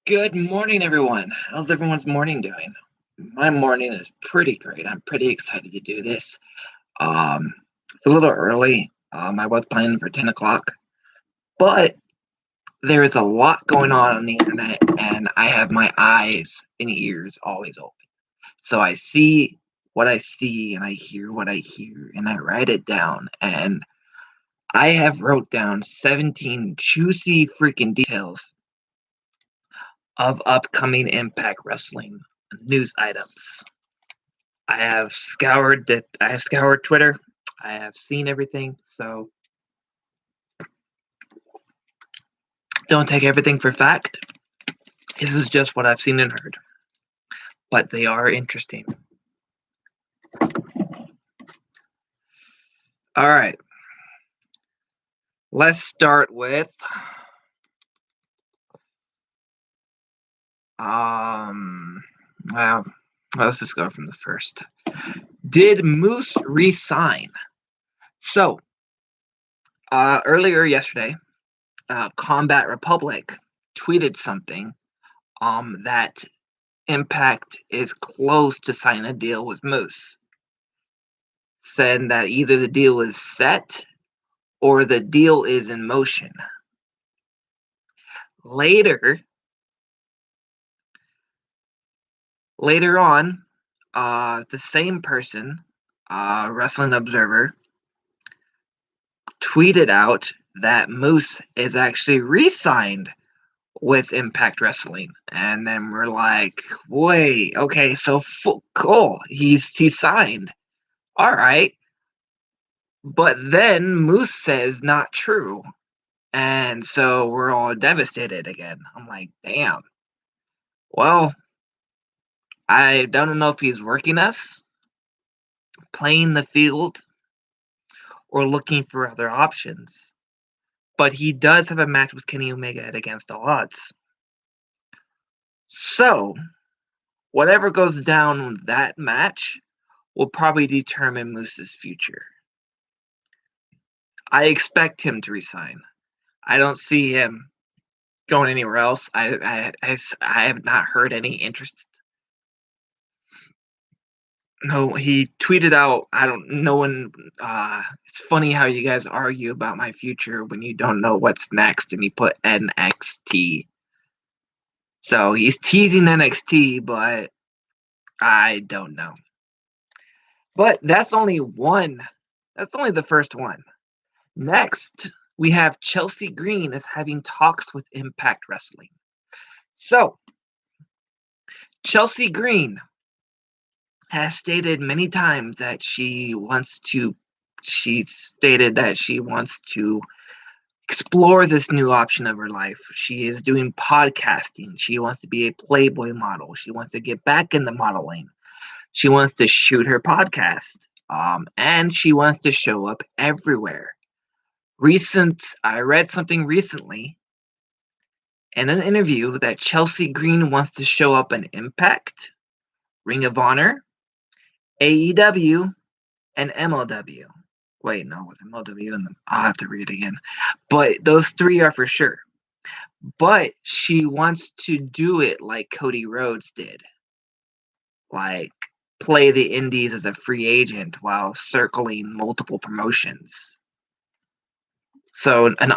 Good morning, everyone. How's everyone's morning doing? My morning is pretty great. I'm pretty excited to do this. It's a little early. I was planning for 10 o'clock, but there is a lot going on the internet, and I have my eyes and ears always open. So I see what I see, and I hear what I hear, and I write it down. And I have wrote down 17 juicy freaking details of upcoming Impact Wrestling news items. I have scoured Twitter. I have seen everything, so don't take everything for fact. This is just what I've seen and heard. But they are interesting. All right. Let's start with well, let's just go from the first. Did Moose resign? So, earlier yesterday, Combat Republic tweeted something that Impact is close to signing a deal with Moose. Said that either the deal is set or the deal is in motion. Later on, the same person, Wrestling Observer, tweeted out that Moose is actually re-signed with Impact Wrestling, and then we're like, wait, okay, so cool, he's signed, all right, but then Moose says not true, and so we're all devastated again. I'm like, damn. Well, I don't know if he's working us, playing the field, or looking for other options. But he does have a match with Kenny Omega at Against All Odds. So, whatever goes down with that match will probably determine Moose's future. I expect him to resign. I don't see him going anywhere else. I have not heard any interest. No, he tweeted out, it's funny how you guys argue about my future when you don't know what's next, and he put NXT. So he's teasing NXT, but I don't know. But that's only one. That's only the first one. Next, we have Chelsea Green is having talks with Impact Wrestling. So, Chelsea Green has stated many times that she stated that she wants to explore this new option of her life. She is doing podcasting. She wants to be a Playboy model. She wants to get back into modeling. She wants to shoot her podcast. And she wants to show up everywhere. I read something recently in an interview that Chelsea Green wants to show up in Impact, Ring of Honor, AEW, and MLW. Wait, no, with MLW, and I'll have to read it again. But those three are for sure. But she wants to do it like Cody Rhodes did. Like, play the indies as a free agent while circling multiple promotions. So an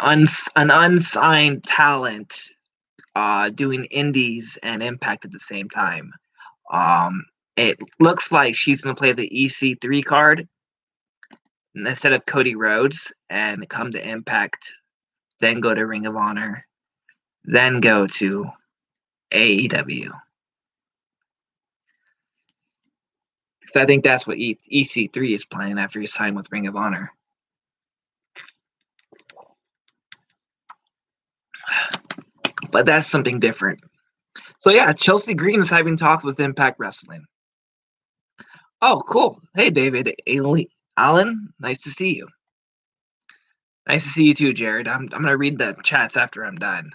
unsigned talent doing indies and Impact at the same time. It looks like she's going to play the EC3 card instead of Cody Rhodes and come to Impact, then go to Ring of Honor, then go to AEW. So I think that's what EC3 is playing after he signed with Ring of Honor. But that's something different. So yeah, Chelsea Green is having talks with Impact Wrestling. Oh, cool. Hey, David Allen, nice to see you. Nice to see you too, Jared. I'm gonna read the chats after I'm done.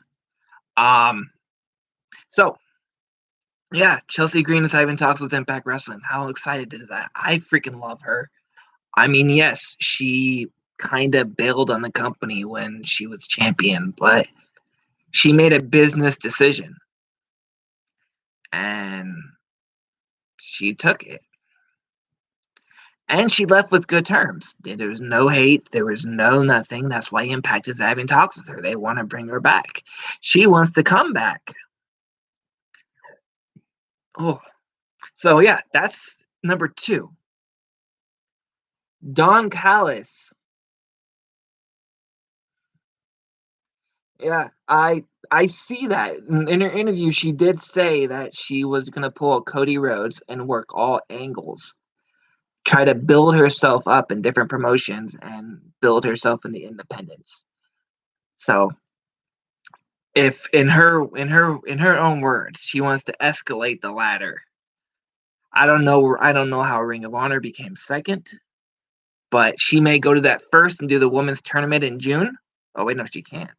So yeah, Chelsea Green is having talks with Impact Wrestling. How excited is that? I freaking love her. I mean, yes, she kind of bailed on the company when she was champion, but she made a business decision. and she took it. And she left with good terms. There was no hate. There was no nothing. That's why Impact is having talks with her. They want to bring her back. She wants to come back. Oh, so yeah, that's number 2. Dawn Callis. Yeah, I see that. In her interview, she did say that she was going to pull Cody Rhodes and work all angles. Try to build herself up in different promotions and build herself in the independents. So, if in her own words, she wants to escalate the ladder. I don't know how Ring of Honor became second, but she may go to that first and do the women's tournament in June. Oh wait, no, she can't.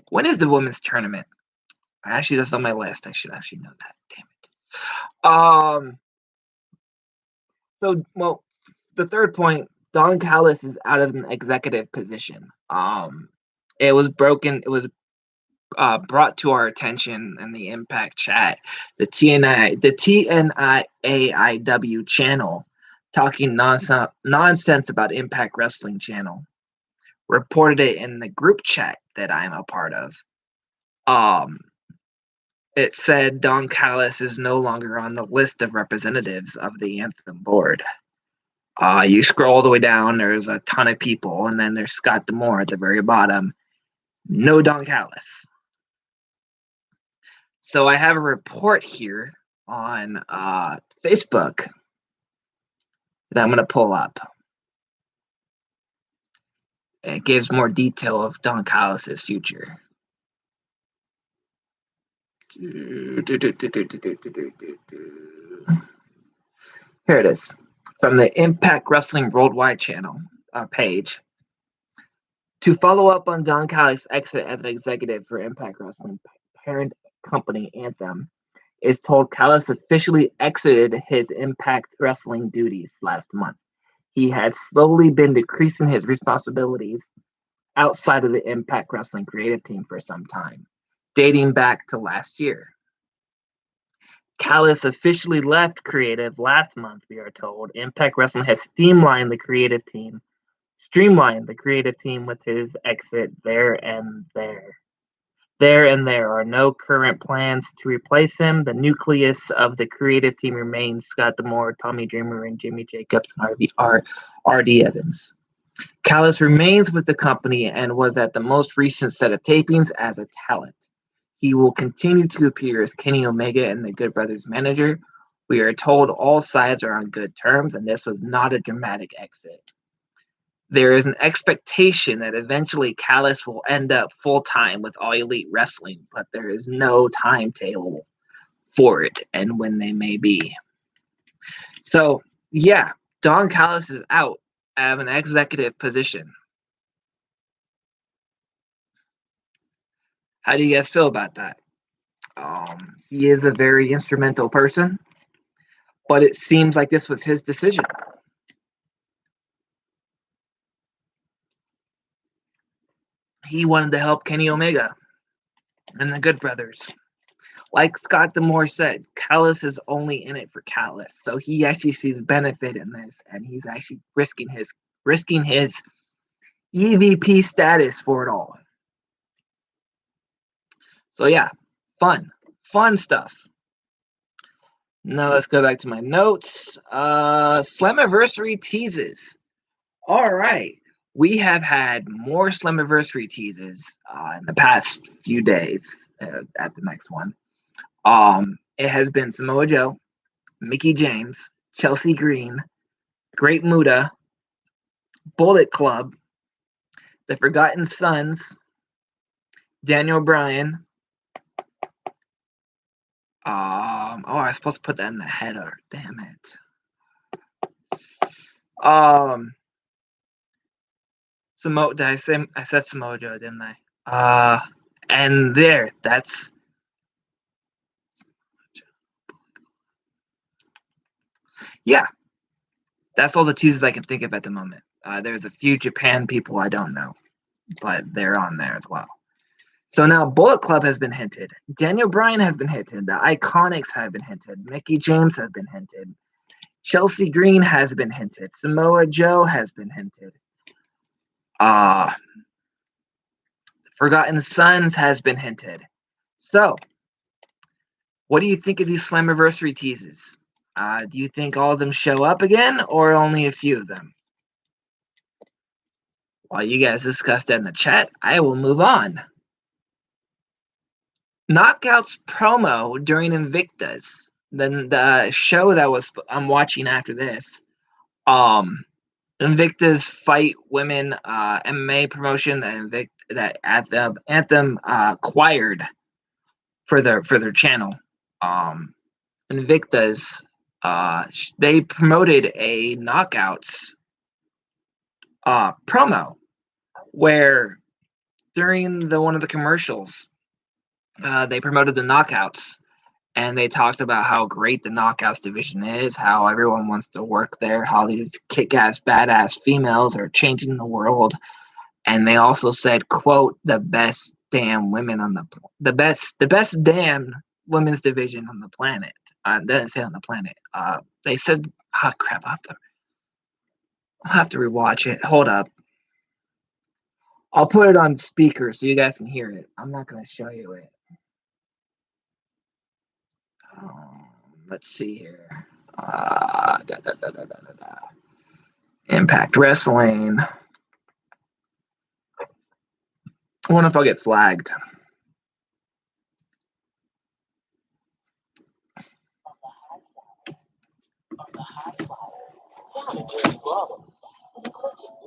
When is the women's tournament? Actually, that's on my list. I should actually know that. Damn it. So, well, the third point, Dawn Callis is out of an executive position. It was broken. It was brought to our attention in the Impact chat. The TNIAIW channel, talking nonsense about Impact Wrestling channel, reported it in the group chat that I'm a part of. It said Dawn Callis is no longer on the list of representatives of the Anthem board. You scroll all the way down, there's a ton of people, and then there's Scott D'Amore at the very bottom. No Dawn Callis. So I have a report here on Facebook that I'm going to pull up. It gives more detail of Dawn Callis' future. Here it is. From the Impact Wrestling Worldwide channel page. To follow up on Dawn Callis' exit as an executive for Impact Wrestling parent company Anthem, is told Callis officially exited his Impact Wrestling duties last month. He had slowly been decreasing his responsibilities outside of the Impact Wrestling creative team for some time, dating back to last year. Callis officially left creative last month, we are told. Impact Wrestling has streamlined the creative team with his exit there, and there are no current plans to replace him. The nucleus of the creative team remains Scott D'Amore, Tommy Dreamer, and Jimmy Jacobs, and R.D. Evans. Callis remains with the company and was at the most recent set of tapings as a talent. He will continue to appear as Kenny Omega and the Good Brothers manager. We are told all sides are on good terms, and this was not a dramatic exit. There is an expectation that eventually Callis will end up full-time with All Elite Wrestling, but there is no timetable for it and when they may be. So, yeah, Dawn Callis is out of an executive position. How do you guys feel about that? He is a very instrumental person, but it seems like this was his decision. He wanted to help Kenny Omega and the Good Brothers. Like Scott D'Amore said, Callis is only in it for Callis, so he actually sees benefit in this, and he's actually risking his EVP status for it all. So yeah, fun stuff. Now let's go back to my notes. Slammiversary Teases. All right. We have had more Slammiversary Teases in the past few days at the next one. It has been Samoa Joe, Mickie James, Chelsea Green, Great Muta, Bullet Club, The Forgotten Sons, Daniel Bryan. I was supposed to put that in the header. Damn it. I said Samoa Joe, didn't I? And there, that's that's all the teases I can think of at the moment. There's a few Japan people I don't know, but they're on there as well. So now Bullet Club has been hinted. Daniel Bryan has been hinted. The Iconics have been hinted. Mickey James has been hinted. Chelsea Green has been hinted. Samoa Joe has been hinted. Forgotten Sons has been hinted. So, what do you think of these Slammiversary teases? Do you think all of them show up again, or only a few of them? While you guys discuss that in the chat, I will move on. Knockouts promo during Invictas, the show that I'm watching after this. Invictas fight women MMA promotion that Anthem acquired for their channel. Invictas they promoted a Knockouts promo where during one of the commercials they promoted the Knockouts, and they talked about how great the Knockouts division is, how everyone wants to work there, how these kick-ass badass females are changing the world. And they also said, quote, the best damn damn women's division on the planet. They didn't say on the planet. They said, crap, I'll have to rewatch it. Hold up. I'll put it on speaker so you guys can hear it. I'm not going to show you it. Let's see here. Impact Wrestling. I wonder if I'll get flagged.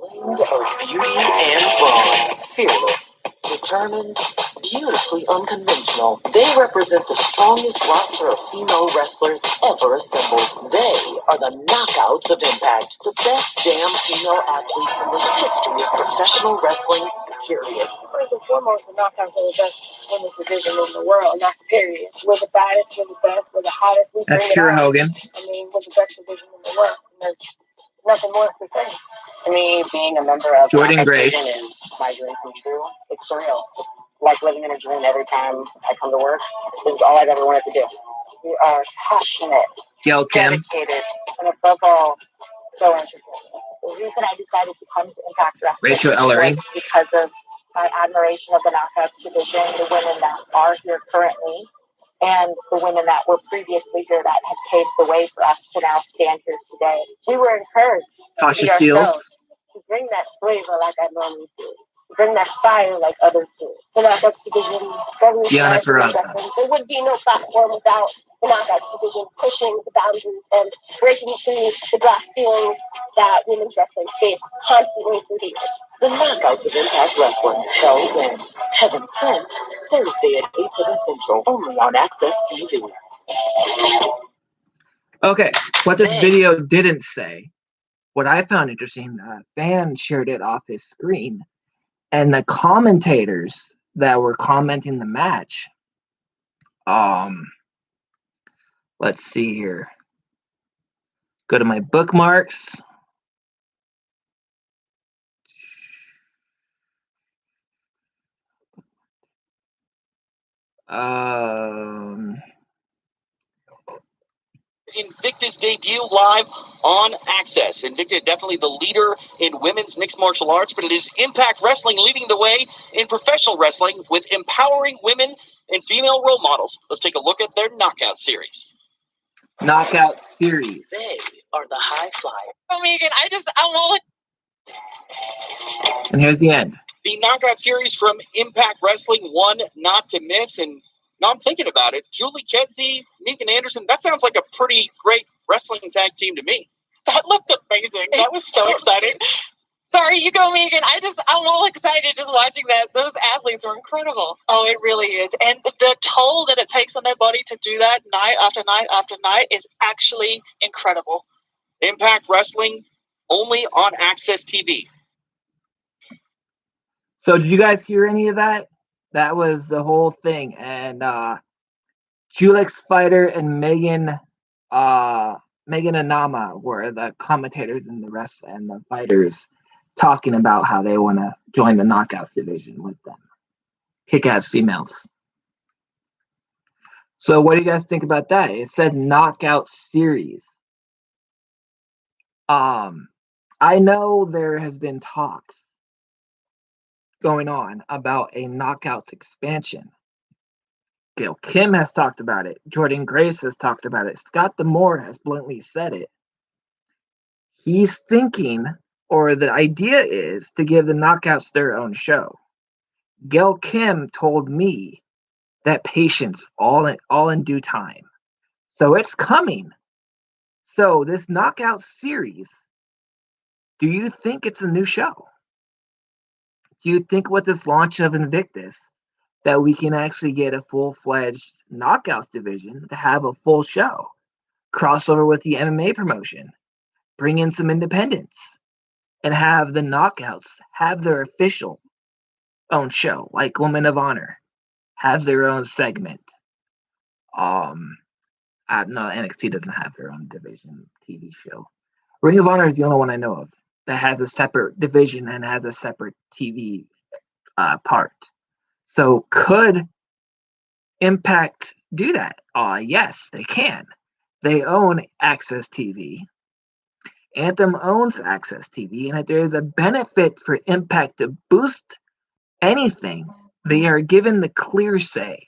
Blend of beauty and brawn, fearless, determined, beautifully unconventional. They represent the strongest roster of female wrestlers ever assembled. They are the Knockouts of Impact, the best damn female athletes in the history of professional wrestling, period. First and foremost, the Knockouts are the best women's division in the world, and that's period. We're the baddest, we're the best, we're the hottest. That's pure Hogan. I mean, we're the best division in the world. And there's nothing more to say. To me, being a member of Jordan Grace is my dream come true. It's surreal. It's like living in a dream every time I come to work. This is all I've ever wanted to do. We are passionate, Gail Kim, dedicated, and above all, so entertaining. The reason I decided to come to Impact Wrestling Rachel Ellery, was because of my admiration of the Knockouts division, the women that are here currently, and the women that were previously here that have paved the way for us to now stand here today. We were encouraged Tasha to be Steele, ourselves, to bring that flavor like I normally do, to bring that fire like others do. The Knockouts division, Deonna Purrazzo. there would be no platform without the Knockouts division pushing the boundaries and breaking through the glass ceilings that women's wrestling face constantly through the years. The Knockouts of Impact Wrestling, Hell Bent, Heaven Sent, Thursday at 8/7 Central, only on Access TV. Okay, what this video didn't say, what I found interesting, a fan shared it off his screen, and the commentators that were commenting the match, let's see here. Go to my bookmarks. Invictus debut live on Access. Invicta definitely the leader in women's mixed martial arts, but it is Impact Wrestling leading the way in professional wrestling with empowering women and female role models. Let's take a look at their Knockout Series. Knockout Series. They are the High Flyers. Oh, Megan, I want And here's the end. The Knockout Series from Impact Wrestling, one not to miss. And now I'm thinking about it, Julie Kedzie, Megan Anderson, that sounds like a pretty great wrestling tag team to me. That looked amazing. That was so exciting. Sorry, you go, Megan. I'm all excited just watching that. Those athletes are incredible. Oh, it really is. And the toll that it takes on their body to do that night after night after night is actually incredible. Impact Wrestling, only on Access TV. So did you guys hear any of that? That was the whole thing. And Julix Fighter and Megan Anama were the commentators and the fighters talking about how they want to join the Knockouts division with them. kick-ass females. So what do you guys think about that? It said knockout series. I know there has been talks going on about a knockouts expansion. Gail Kim has talked about it. Jordan Grace has talked about it. Scott D'Amore has bluntly said it. He's thinking, or the idea is, to give the knockouts their own show. Gail Kim told me that patience, all in due time. So it's coming. So this knockout series, do you think it's a new show? Do you think with this launch of Invictus that we can actually get a full-fledged knockouts division to have a full show, crossover with the MMA promotion, bring in some independents, and have the knockouts have their official own show, like Women of Honor have their own segment. No, NXT doesn't have their own division TV show. Ring of Honor is the only one I know of that has a separate division and has a separate TV part. So could Impact do that? Yes, they can. They own Access TV. Anthem owns Access TV, and if there's a benefit for Impact to boost anything, they are given the clear say.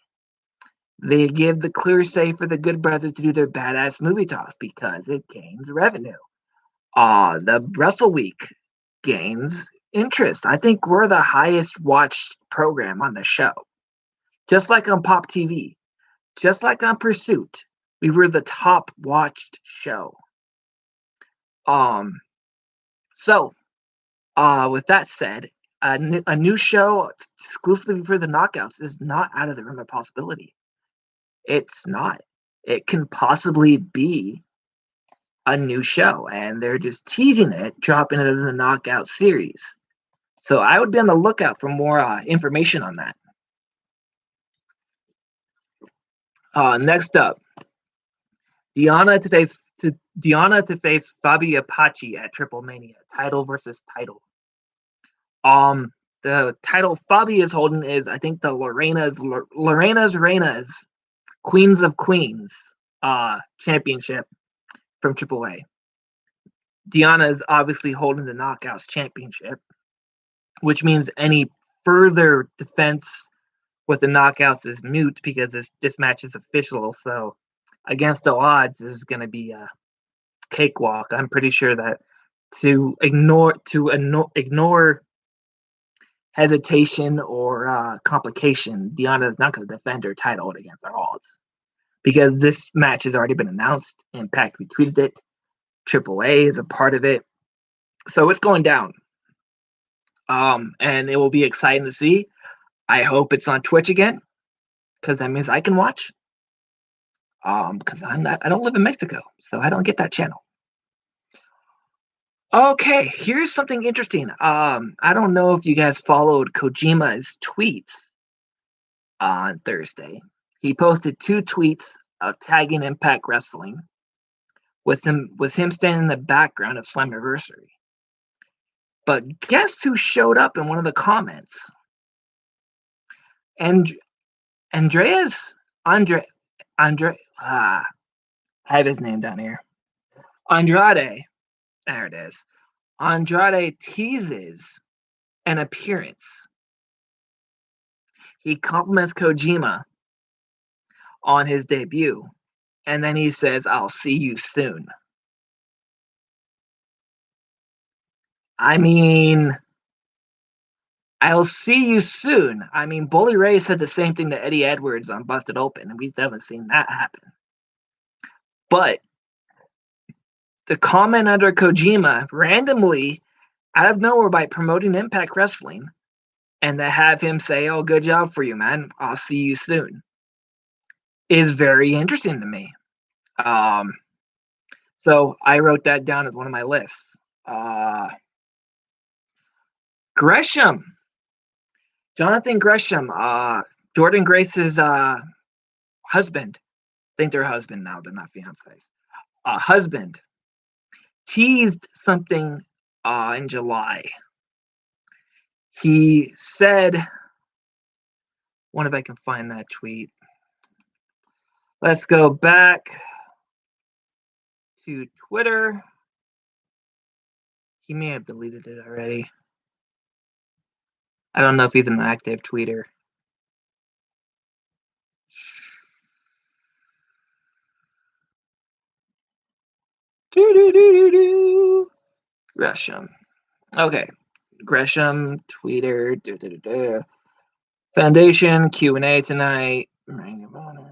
They give the clear say for the Good Brothers to do their badass movie talks because it gains revenue. The Wrestle Week gains interest. I think we're the highest watched program on the show. Just like on Pop TV, just like on Pursuit, we were the top watched show. So with that said, a new show exclusively for the knockouts is not out of the realm of possibility. It's not. It can possibly be a new show, and they're just teasing it, dropping it in the knockout series. So I would be on the lookout for more information on that. Next up, Deonna to face Faby Apache at TrippleMania, title versus title. The title Faby is holding is, I think, the Lorena's Queens of Queens championship from AAA. Deonna is obviously holding the Knockouts championship, which means any further defense with the Knockouts is moot because this match is official. So against all odds, this is going to be a cakewalk. I'm pretty sure that to ignore hesitation or complication, Deonna is not going to defend her title against all odds because this match has already been announced. Impact retweeted it. AAA is a part of it. So it's going down. And it will be exciting to see. I hope it's on Twitch again because that means I can watch. Because I don't live in Mexico, so I don't get that channel. Okay, here's something interesting. I don't know if you guys followed Kojima's tweets on Thursday. He posted 2 tweets of tagging Impact Wrestling with him standing in the background of Slammiversary. But guess who showed up in one of the comments? Andrade. I have his name down here. Andrade. There it is. Andrade teases an appearance. He compliments Kojima on his debut, and then he says, "I'll see you soon." I mean, I'll see you soon. I mean, Bully Ray said the same thing to Eddie Edwards on Busted Open, and we haven't seen that happen. But the comment under Kojima randomly, out of nowhere, by promoting Impact Wrestling, and to have him say, "Oh, good job for you, man. I'll see you soon," is very interesting to me. So I wrote that down as one of my lists. Gresham. Jonathan Gresham, Jordan Grace's husband. I think they're husband now. They're not fiancés. Husband teased something in July. He said Wonder if I can find that tweet. Let's go back to Twitter. He may have deleted it already. I don't know if he's an active tweeter. Gresham. Okay. Gresham, tweeter. Foundation, Q&A tonight. Ring of Honor,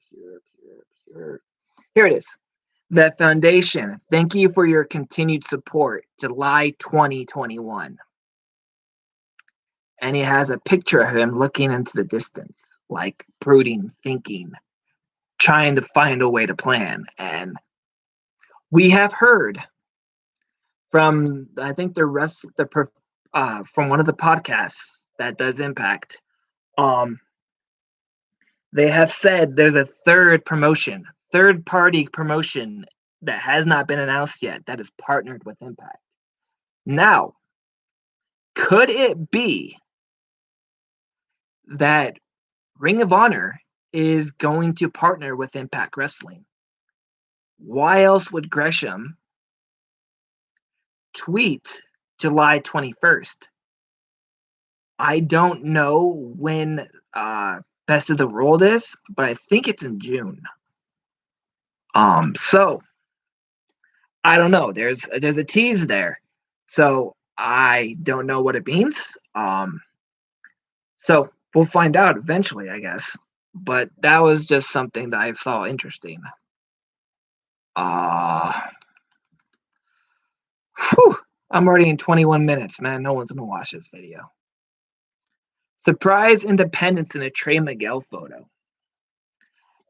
pure. Here it is. The Foundation, thank you for your continued support. July 2021. And he has a picture of him looking into the distance, like brooding, thinking, trying to find a way to plan. And we have heard from, I think from one of the podcasts that does Impact, they have said there's a third-party promotion that has not been announced yet that is partnered with Impact. Now, could it be that Ring of Honor is going to partner with Impact Wrestling? Why else would Gresham tweet July 21st? I don't know when Best of the World is, but I think it's in June. So I don't know. There's a tease there. So I don't know what it means. So we'll find out eventually, I guess. But that was just something that I saw interesting. I'm already in 21 minutes, man. No one's gonna watch this video. Surprise independence in a Trey Miguel photo.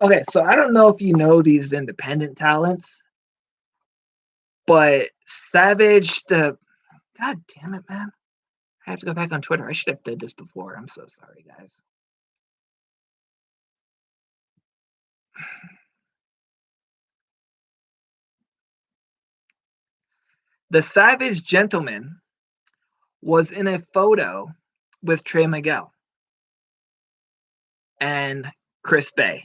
Okay, so I don't know if you know these independent talents, but Savage, God damn it, man. I have to go back on Twitter. I should have did this before. I'm so sorry, guys. The Savage Gentleman was in a photo with Trey Miguel and Chris Bay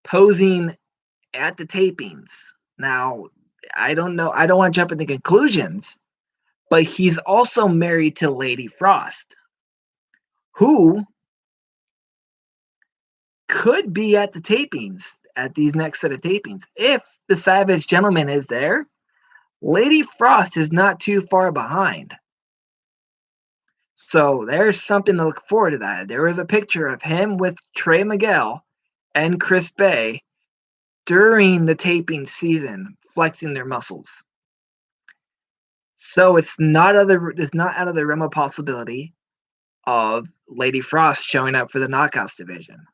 posing at the tapings. Now, I don't know. I don't want to jump into conclusions, but he's also married to Lady Frost, who could be at the tapings, at these next set of tapings. If the Savage Gentleman is there, Lady Frost is not too far behind. So there's something to look forward to that. There is a picture of him with Trey Miguel and Chris Bay during the taping season, flexing their muscles. So it's not out of the realm of possibility of Lady Frost showing up for the Knockouts division.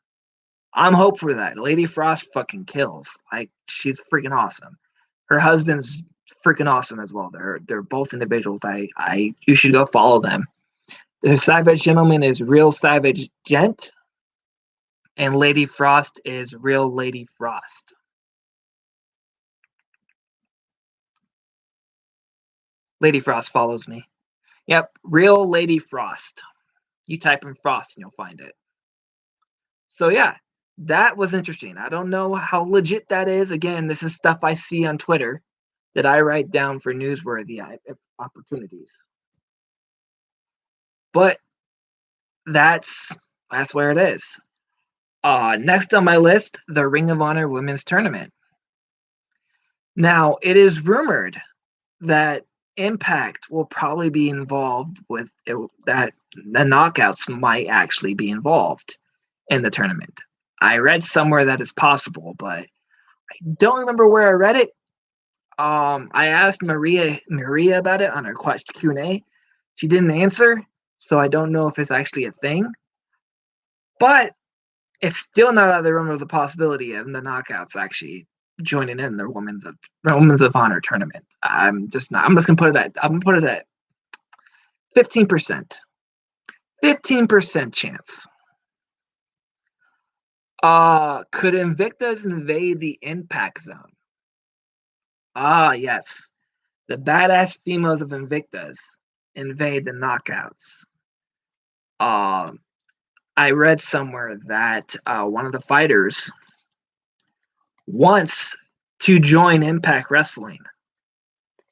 I'm hopeful for that. Lady Frost fucking kills. Like, she's freaking awesome. Her husband's freaking awesome as well. They're both individuals. You should go follow them. The Savage Gentleman is Real Savage Gent, and Lady Frost is Real Lady Frost. Lady Frost follows me. Yep, Real Lady Frost. You type in Frost and you'll find it. So yeah, that was interesting. I don't know how legit that is. Again, this is stuff I see on Twitter that I write down for newsworthy opportunities. But that's where it is. Next on my list, the Ring of Honor Women's Tournament. Now, it is rumored that Impact will probably be involved with it, that the Knockouts might actually be involved in the tournament. I read somewhere that is possible, but I don't remember where I read it. I asked Maria about it on her Q&A. She didn't answer, so I don't know if it's actually a thing. But it's still not out of the realm of the possibility of the Knockouts actually joining in the Women's of Honor tournament. I'm just gonna put it at 15%. 15% chance. Could Invictas invade the Impact Zone? Yes. The badass females of Invictas invade the Knockouts. I read somewhere that one of the fighters wants to join Impact Wrestling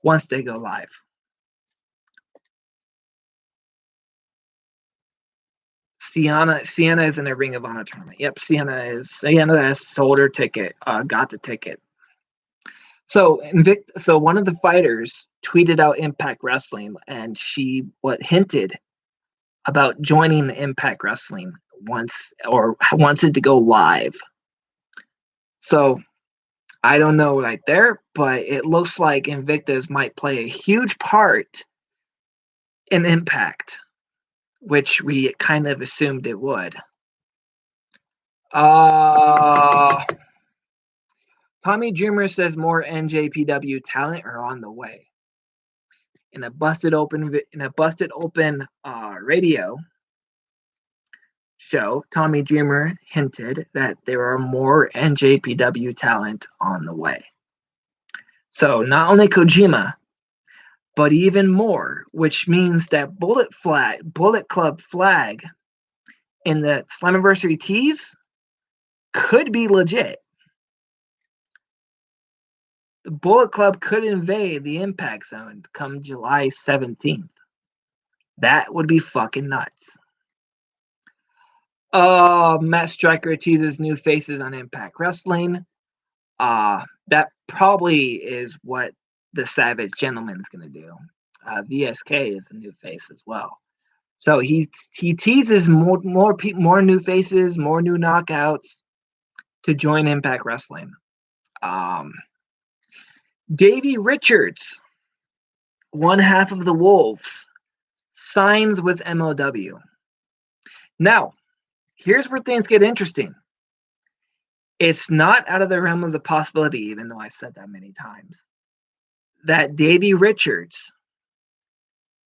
once they go live. Sienna is in a Ring of Honor tournament. Yep, Sienna has sold her ticket, got the ticket. So one of the fighters tweeted out Impact Wrestling, and she hinted about joining Impact Wrestling once, or wanted to go live. So I don't know right there, but it looks like Invictas might play a huge part in Impact, which we kind of assumed it would. Tommy Dreamer says more NJPW talent are on the way. In a busted open radio show, Tommy Dreamer hinted that there are more NJPW talent on the way. So not only Kojima, but even more, which means that Bullet Club flag in the Slammiversary Tease could be legit. The Bullet Club could invade the Impact Zone come July 17th. That would be fucking nuts. Matt Striker teases new faces on Impact Wrestling. That probably is what the Savage Gentleman is going to do. VSK is a new face as well. So he teases more new faces, more new knockouts to join Impact Wrestling. Davey Richards, one half of the Wolves, signs with MLW. Now, here's where things get interesting. It's not out of the realm of the possibility, even though I said that many times, that Davey Richards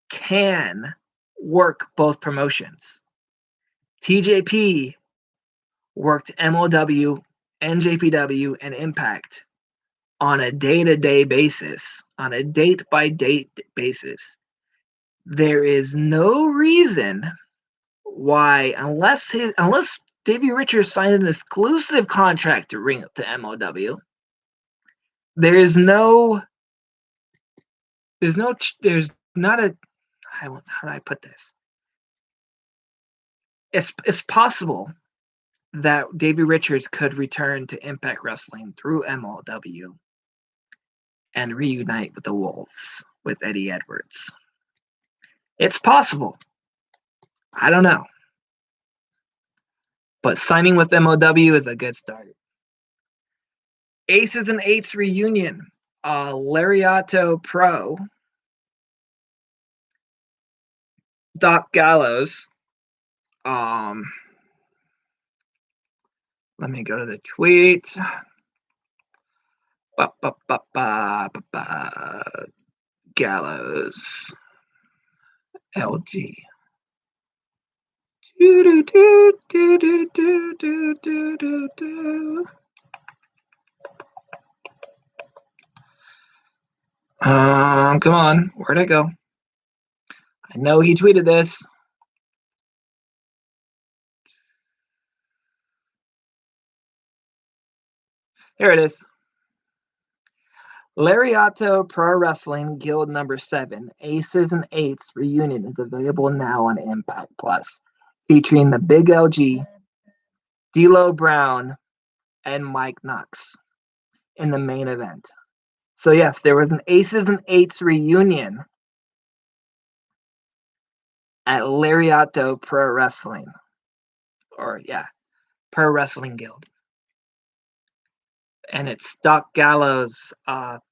can work both promotions. TJP worked MLW, NJPW, and Impact on a day-to-day basis, on a date-by-date basis. There is no reason why, unless Davey Richards signed an exclusive contract to MLW, there's not a, how do I put this? It's possible that Davey Richards could return to Impact Wrestling through MLW and reunite with the Wolves with Eddie Edwards. It's possible. I don't know. But signing with MLW is a good start. Aces and Eights reunion. Lariato Pro. Doc Gallows. Let me go to the tweet. Gallows. LG. Come on, where'd it go? I know he tweeted this. Here it is. Lariato Pro Wrestling Guild number 7, Aces and Eights reunion is available now on Impact Plus, featuring the Big LG, D'Lo Brown, and Mike Knox in the main event. So yes, there was an Aces and Eights reunion at Lariato Pro Wrestling, Pro Wrestling Guild. And it's Doc Gallows'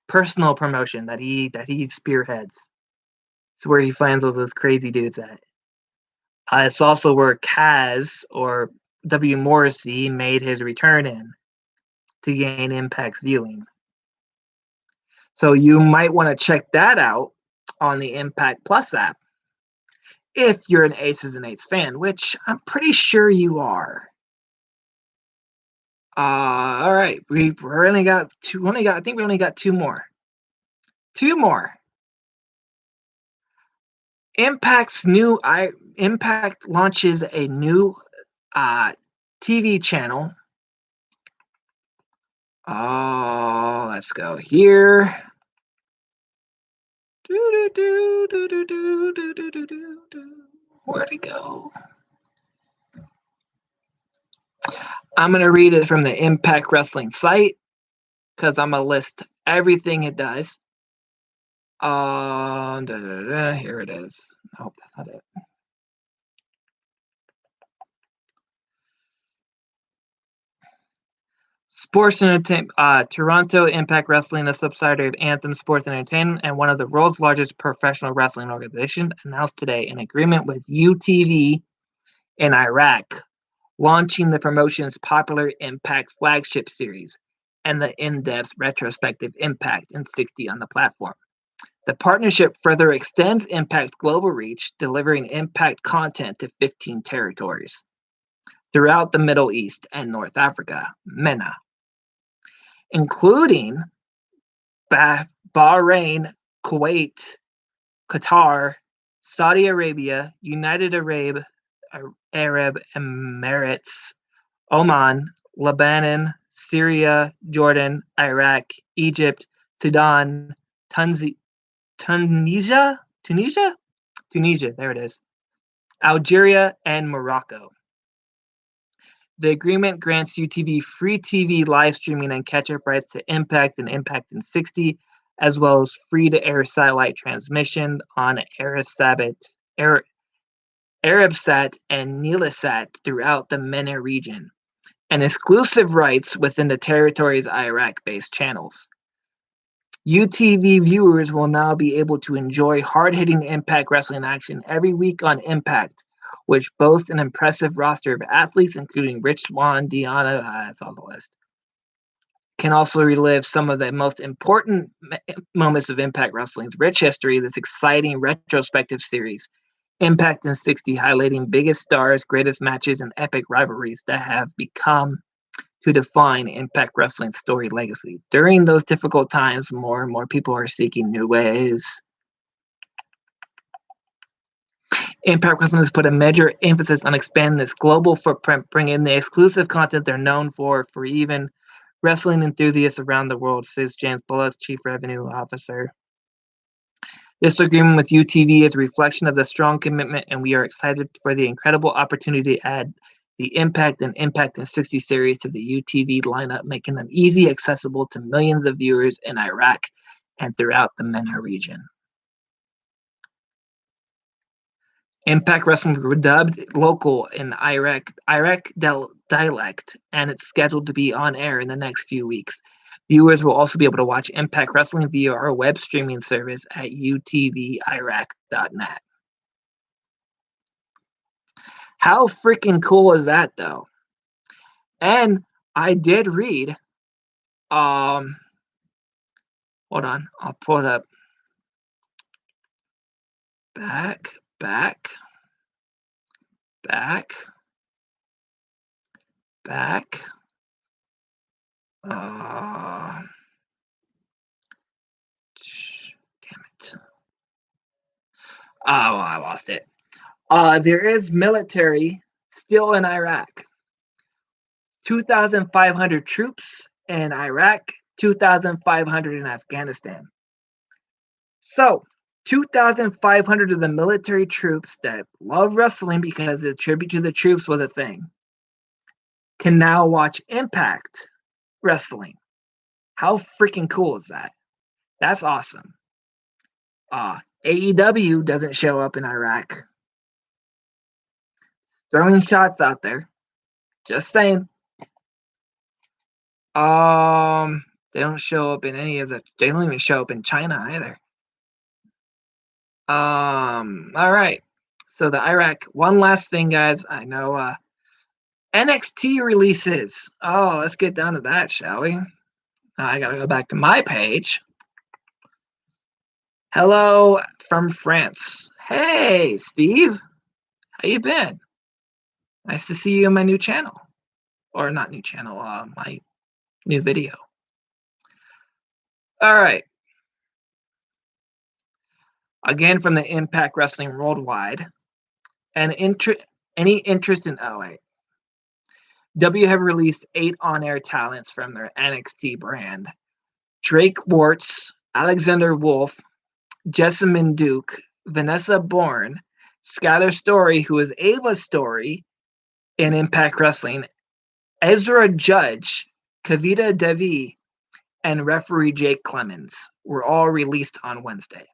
personal promotion that he spearheads. It's where he finds all those crazy dudes at. It's also where Kaz or W. Morrissey made his return in to gain Impact's viewing. So you might want to check that out on the Impact Plus app if you're an Aces and Eights fan, which I'm pretty sure you are. All right, we only got two. I think we only got two more. Impact launches a new TV channel. Oh, let's go here. Where'd it go? I'm going to read it from the Impact Wrestling site because I'm going to list everything it does. Here it is. I hope that's not it. Sports Entertainment, Toronto Impact Wrestling, a subsidiary of Anthem Sports Entertainment and one of the world's largest professional wrestling organizations, announced today an agreement with UTV in Iraq, launching the promotion's popular Impact flagship series and the in-depth retrospective Impact in 60 on the platform. The partnership further extends Impact's global reach, delivering Impact content to 15 territories throughout the Middle East and North Africa, MENA, including Bahrain, Kuwait, Qatar, Saudi Arabia, United Arab Emirates, Oman, Lebanon, Syria, Jordan, Iraq, Egypt, Sudan, Tunisia, there it is, Algeria, and Morocco. The agreement grants UTV free TV live streaming and catch-up rights to Impact and Impact in 60, as well as free-to-air satellite transmission on Arabsat and Nilasat throughout the MENA region, and exclusive rights within the territory's Iraq-based channels. UTV viewers will now be able to enjoy hard-hitting Impact Wrestling action every week on Impact, which boasts an impressive roster of athletes, including Rich Swann, Deonna, that's on the list. Can also relive some of the most important moments of Impact Wrestling's rich history, this exciting retrospective series, Impact in 60, highlighting biggest stars, greatest matches, and epic rivalries that have become to define Impact Wrestling's story legacy. During those difficult times, more and more people are seeking new ways. Impact Wrestling has put a major emphasis on expanding its global footprint, bringing the exclusive content they're known for even wrestling enthusiasts around the world, says James Bullock, Chief Revenue Officer. This agreement with UTV is a reflection of the strong commitment, and we are excited for the incredible opportunity to add the Impact and Impact in 60 series to the UTV lineup, making them easy accessible to millions of viewers in Iraq and throughout the MENA region. Impact Wrestling was dubbed local in Iraq dialect, and it's scheduled to be on air in the next few weeks. Viewers will also be able to watch Impact Wrestling via our web streaming service at utvirac.net. How freaking cool is that, though? And I did read, hold on, I'll pull it up. Back. Damn it. Oh, I lost it. There is military still in Iraq. 2,500 troops in Iraq, 2,500 in Afghanistan. So, 2,500 of the military troops that love wrestling because the tribute to the troops was a thing can now watch Impact Wrestling. How freaking cool is that? That's awesome. AEW doesn't show up in Iraq. Throwing shots out there. Just saying. They don't show up in any of the. They don't even show up in China either. All right. So the Iraq. One last thing, guys. I know. NXT releases. Oh, let's get down to that, shall we? I gotta go back to my page. Hello from France. Hey, Steve. How you been? Nice to see you on my new channel. Or not new channel, my new video. All right. again from the Impact Wrestling Worldwide. And any interest in W have released 8 on-air talents from their NXT brand. Drake Warts, Alexander Wolf, Jessamine Duke, Vanessa Bourne, Skylar Story, who is Ava's Story in Impact Wrestling, Ezra Judge, Kavita Devi, and referee Jake Clemens were all released on Wednesday.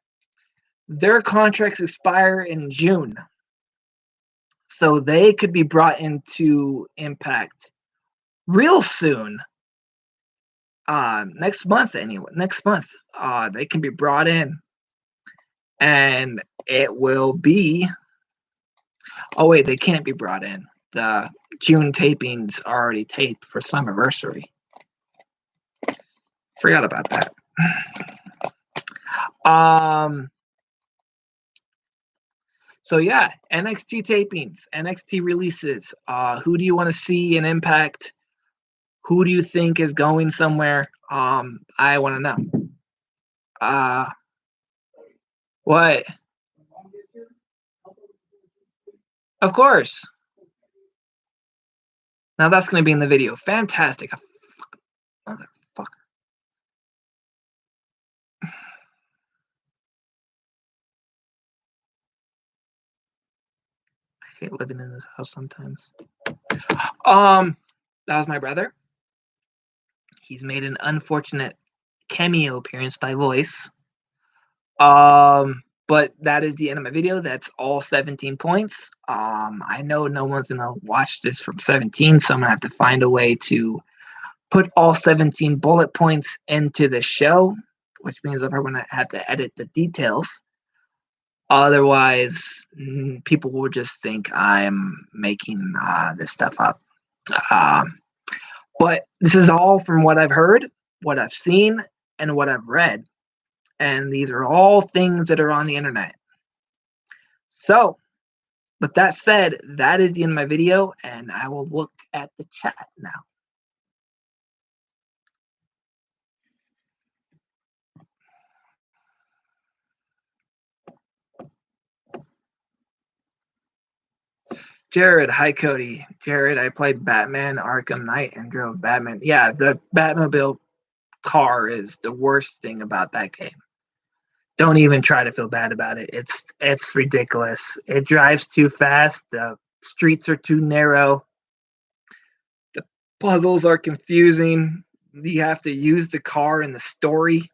Their contracts expire in June, so they could be brought into Impact real soon. Next month, anyway. Next month, they can be brought in, and it will be. Oh wait, they can't be brought in. The June tapings are already taped for Slammiversary. Forgot about that. So yeah, NXT tapings, NXT releases. Who do you want to see in Impact? Who do you think is going somewhere? I want to know. What? Of course. Now that's going to be in the video. Fantastic. Motherfucker. I hate living in this house sometimes. That was my brother. He's made an unfortunate cameo appearance by voice. But that is the end of my video. That's all 17 points. I know no one's gonna watch this from 17, so I'm gonna have to find a way to put all 17 bullet points into the show, which means I'm gonna have to edit the details. Otherwise, people will just think I'm making this stuff up. But this is all from what I've heard, what I've seen, and what I've read. And these are all things that are on the internet. So, with that said, that is the end of my video, and I will look at the chat now. Jared, hi Cody. Jared, I played Batman Arkham Knight and drove Batman. Yeah, the Batmobile car is the worst thing about that game. Don't even try to feel bad about it. It's ridiculous. It drives too fast. The streets are too narrow. The puzzles are confusing. You have to use the car in the story.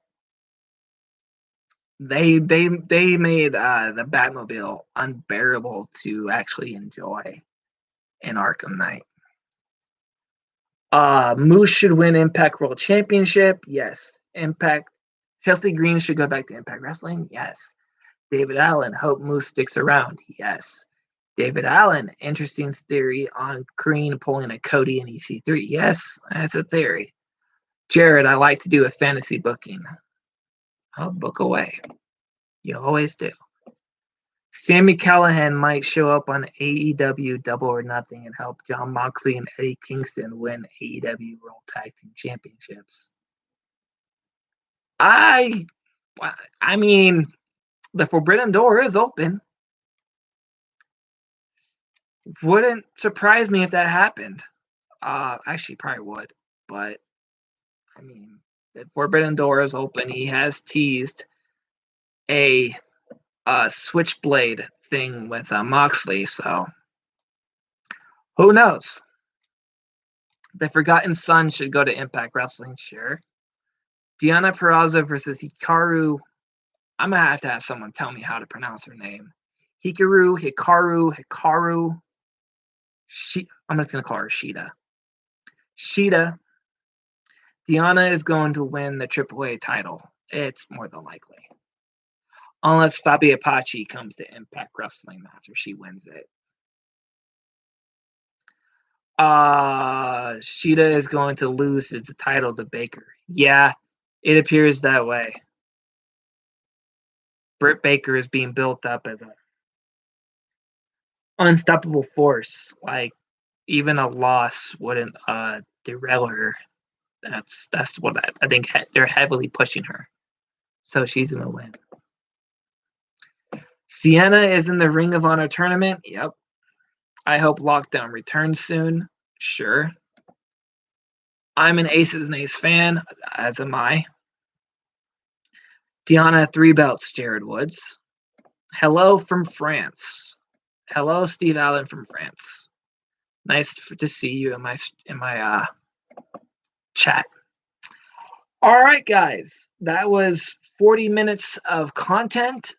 They made the Batmobile unbearable to actually enjoy in Arkham Knight. Moose should win Impact World Championship. Yes. Impact. Chelsea Green should go back to Impact Wrestling. Yes. David Allen, hope Moose sticks around. Yes. David Allen, interesting theory on Green pulling a Cody in EC3. Yes, that's a theory. Jared, I like to do a fantasy booking. I'll book away. You always do. Sami Callihan might show up on AEW Double or Nothing and help Jon Moxley and Eddie Kingston win AEW World Tag Team Championships. I mean, the Forbidden Door is open. Wouldn't surprise me if that happened. Actually, probably would. But, I mean, the Forbidden Door is open. He has teased a Switchblade thing with Moxley, so who knows? The Forgotten Son should go to Impact Wrestling, sure. Deonna Purrazzo versus Hikaru. I'm gonna have to have someone tell me how to pronounce her name. Hikaru. I'm just gonna call her Shida. Deonna is going to win the AAA title. It's more than likely. Unless Faby Apache comes to Impact Wrestling after she wins it. Shida is going to lose the title to Baker. Yeah, it appears that way. Britt Baker is being built up as an unstoppable force. Like, even a loss wouldn't derail her. That's what I think they're heavily pushing her. So she's going to win. Sienna is in the Ring of Honor tournament. Yep. I hope Lockdown returns soon. Sure. I'm an Aces and Ace fan, as am I. Deonna 3 belts, Jared Woods. Hello from France. Hello, Steve Allen from France. Nice to see you in my chat. All right, guys, that was 40 minutes of content.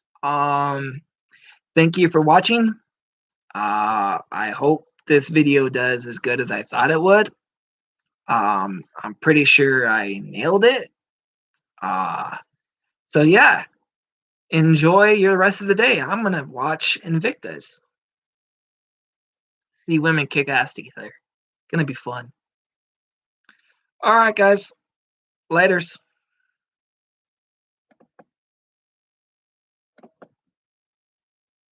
Thank you for watching. I hope this video does as good as I thought it would. I'm pretty sure I nailed it. So yeah, enjoy your rest of the day. I'm gonna watch Invictas. See women kick ass together. Gonna be fun. All right, guys. Laters.